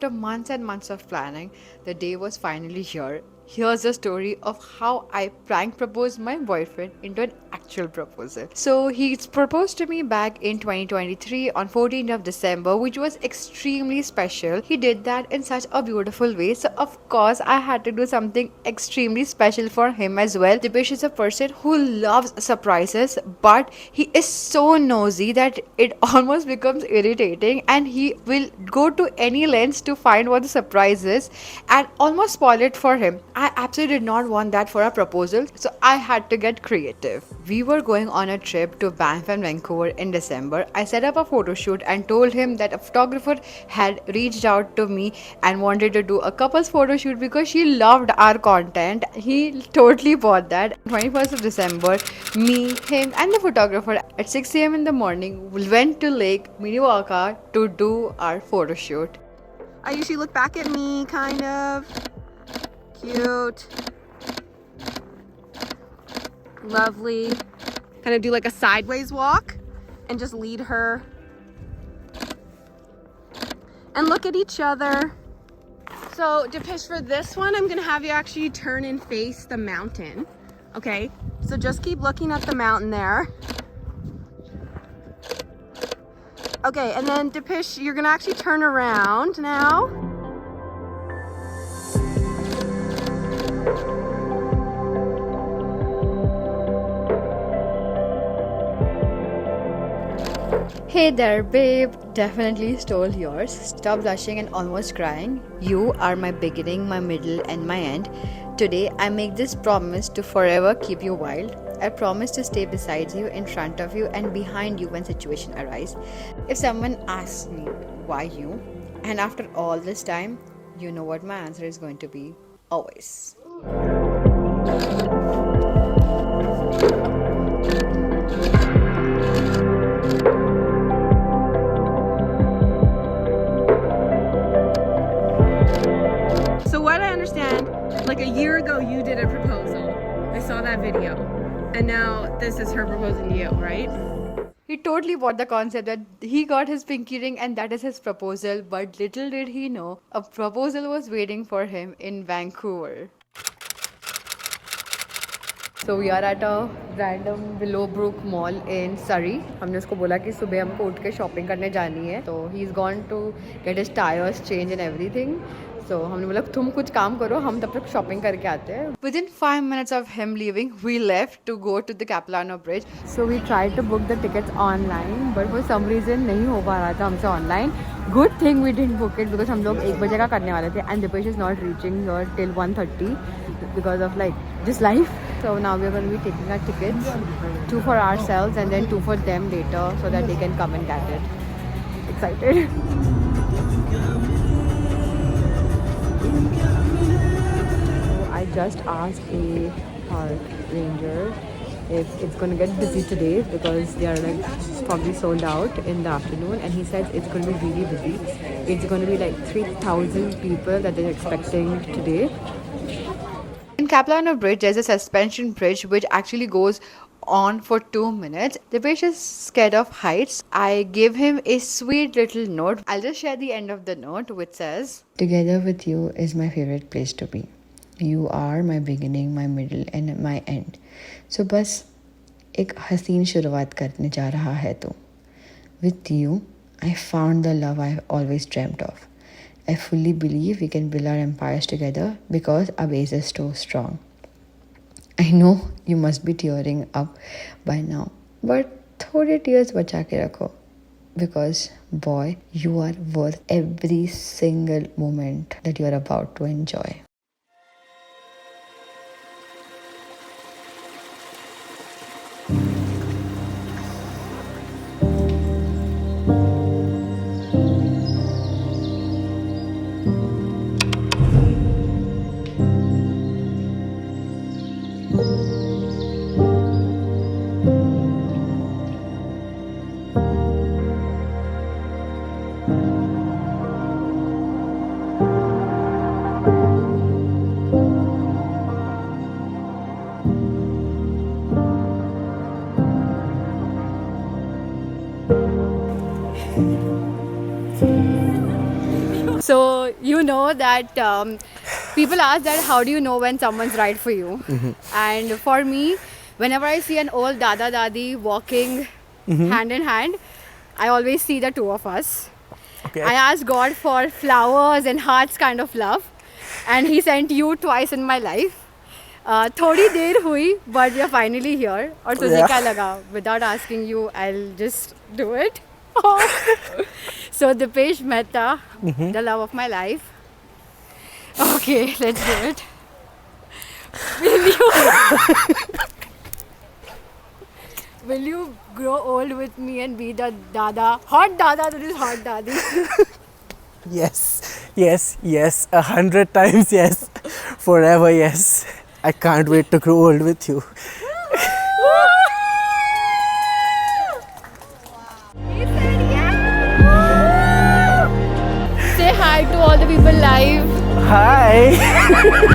after months and months of planning, the day was finally here. Here's the story of how I prank proposed my boyfriend into an actual proposal. So he proposed to me back in 2023 on 14th of December, which was extremely special. He did that in such a beautiful way. So of course I had to do something extremely special for him as well. Dipesh is a person who loves surprises, but he is so nosy that it almost becomes irritating, and he will go to any lengths to find what the surprise is and almost spoil it for him. I absolutely did not want that for a proposal, so I had to get creative. We were going on a trip to Banff and Vancouver in December. I set up a photo shoot and told him that a photographer had reached out to me and wanted to do a couple's photo shoot because she loved our content. He totally bought that. 21st of December, me, him, and the photographer at 6 a.m. in the morning went to Lake Minnewaca to do our photo shoot. Ayushi, look back at me, kind of. Cute. Lovely. Kind of do like a sideways walk and just lead her. And look at each other. So, Dipesh, for this one, I'm gonna have you actually turn and face the mountain. Okay, so just keep looking at the mountain there. Okay, and then Dipesh, you're gonna actually turn around now. Hey there, babe. Definitely stole yours. Stop blushing and almost crying. You are my beginning, my middle, and my end. Today, I make this promise to forever keep you wild. I promise to stay beside you, in front of you, and behind you when situation arise. If someone asks me why you, and after all this time, you know what my answer is going to be. Always. So what I understand, like a year ago you did a proposal. I saw that video. And now this is her proposing to you, right? He totally bought the concept that he got his pinky ring and that is his proposal, but little did he know a proposal was waiting for him in Vancouver. So we are at a random Willowbrook mall in Surrey. हमने उसको बोला कि सुबह हमको उठ के shopping करने जानी है, तो he is gone to get his tires changed and everything. So हमने बोला तुम कुछ काम करो, हम तब तक शॉपिंग करके आते हैं. Within 5 minutes of him leaving, we left to go to the Capilano Bridge. So we tried to book the tickets online, but for some reason नहीं हो पा रहा था हमसे online. Good thing we didn't book it because हम लोग 1 बजे का करने वाले थे, and Dipesh is not reaching here till 1:30 because of like this life. So now we are going to be taking our tickets, 2 for ourselves and then 2 for them later, so that they can come and get it. Excited. I just asked a park ranger if it's going to get busy today because they are like probably sold out in the afternoon, and he said it's going to be really busy. It's going to be like 3,000 people that they're expecting today. In Capilano Bridge, there's a suspension bridge which actually goes on for 2 minutes. Dipesh is scared of heights. I gave him a sweet little note. I'll just share the end of the note, which says, "Together with you is my favorite place to be. You are my beginning, my middle and my end. So बस एक हसीन शुरुआत करने जा रहा है तू. With you, I found the love I've always dreamt of. I fully believe we can build our empires together because our base is so strong. I know you must be tearing up by now, but थोड़े tears बचा के रखो. Because boy, you are worth every single moment that you are about to enjoy." So you know that people ask that how do you know when someone's right for you? And for me, whenever I see an old dada dadi walking hand in hand, I always see the two of us. Okay. I asked God for flowers and hearts kind of love, and He sent you twice in my life. थोड़ी देर हुई, but we are finally here. और तुझे Yeah. क्या लगा? Without asking you, I'll just do it. So Dipesh Mehta, the love of my life. Okay, let's do it. Will you grow old with me and be the hot dada to this hot daddy? Yes, yes, yes, 100 times yes. Forever yes. I can't wait to grow old with you. He said yes! Say hi to all the people live. Hi.